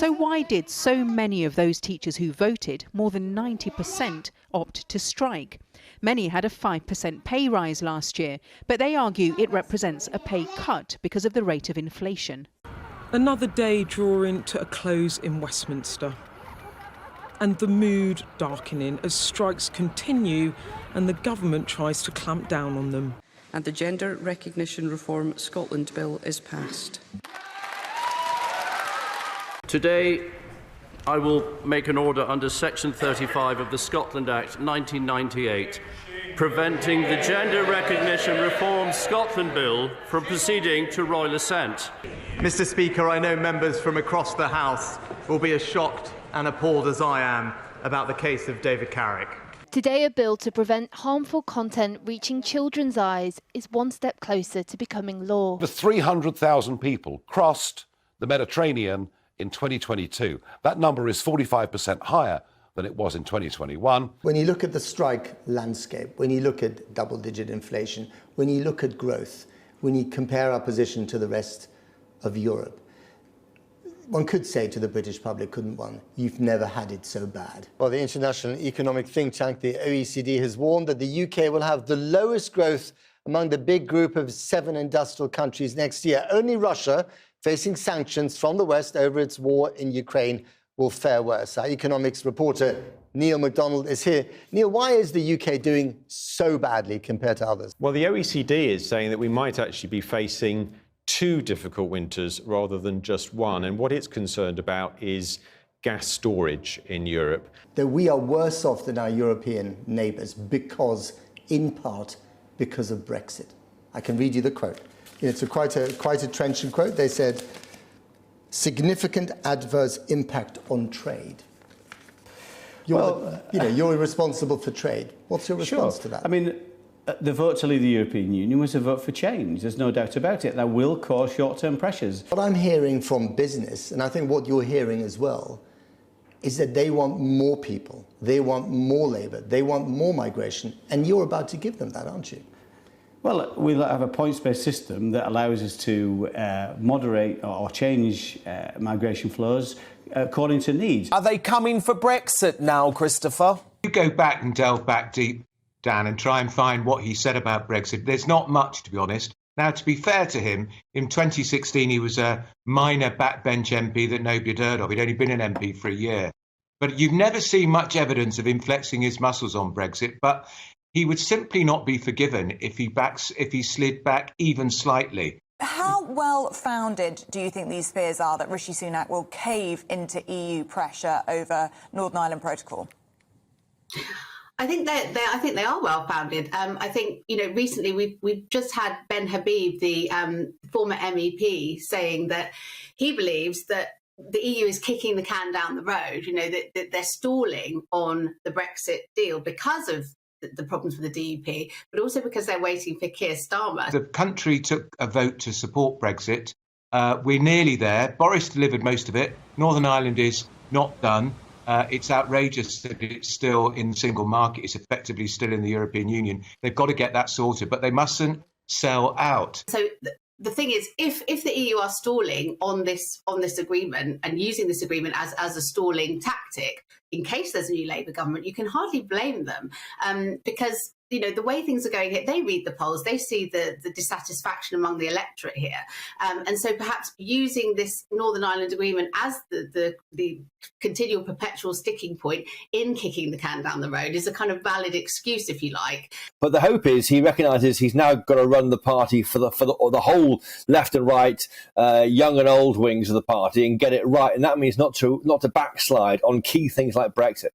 So why did so many of those teachers who voted, more than 90%, opt to strike? Many had a 5% pay rise last year, but they argue it represents a pay cut because of the rate of inflation. Another day drawing to a close in Westminster. And the mood darkening as strikes continue and the government tries to clamp down on them. And the Gender Recognition Reform Scotland Bill is passed. Today, I will make an order under Section 35 of the Scotland Act 1998, preventing the Gender Recognition Reform Scotland Bill from proceeding to royal assent. Mr. Speaker, I know members from across the House will be as shocked and appalled as I am about the case of David Carrick. Today, a bill to prevent harmful content reaching children's eyes is one step closer to becoming law. The 300,000 people crossed the Mediterranean in 2022. That number is 45% higher than it was in 2021. When you look at the strike landscape, when you look at double-digit inflation, when you look at growth, when you compare our position to the rest of Europe, one could say to the British public, couldn't one, you've never had it so bad. Well, the international economic think tank, the OECD, has warned that the UK will have the lowest growth among the big group of 7 industrial countries next year. Only Russia, facing sanctions from the West over its war in Ukraine, will fare worse. Our economics reporter Neil MacDonald is here. Neil, why is the UK doing so badly compared to others? Well, the OECD is saying that we might actually be facing 2 difficult winters rather than just one. And what it's concerned about is gas storage in Europe. That we are worse off than our European neighbours because, in part, because of Brexit. I can read you the quote. It's quite a trenchant quote. They said, significant adverse impact on trade. You're responsible for trade. What's your response to that? I mean, the vote to leave the European Union was a vote for change. There's no doubt about it. That will cause short-term pressures. What I'm hearing from business, and I think what you're hearing as well, is that they want more people, they want more labour, they want more migration, and you're about to give them that, aren't you? Well, we'll have a points-based system that allows us to moderate or change migration flows according to needs. Are they coming for Brexit now, Christopher? You go back and delve back deep, Dan, and try and find what he said about Brexit. There's not much, to be honest. Now, to be fair to him, in 2016, he was a minor backbench MP that nobody had heard of. He'd only been an MP for a year. But you've never seen much evidence of him flexing his muscles on Brexit. But he would simply not be forgiven if he slid back even slightly. How well-founded do you think these fears are that Rishi Sunak will cave into EU pressure over Northern Ireland Protocol? I think they are well-founded. I think, recently we've just had Ben Habib, the former MEP, saying that he believes that the EU is kicking the can down the road, that they're stalling on the Brexit deal because of the problems with the DUP, but also because they're waiting for Keir Starmer. The country took a vote to support Brexit. We're nearly there. Boris delivered most of it. Northern Ireland is not done. It's outrageous that it's still in the single market. It's effectively still in the European Union. They've got to get that sorted, but they mustn't sell out. So the thing is, if the EU are stalling on this agreement and using this agreement as a stalling tactic in case there's a new Labour government, you can hardly blame them because the way things are going here, they read the polls, they see the dissatisfaction among the electorate here. And so perhaps using this Northern Ireland agreement as the continual perpetual sticking point in kicking the can down the road is a kind of valid excuse, if you like. But the hope is he recognises he's now got to run the party for the whole left and right, young and old wings of the party and get it right. And that means not to backslide on key things like Brexit.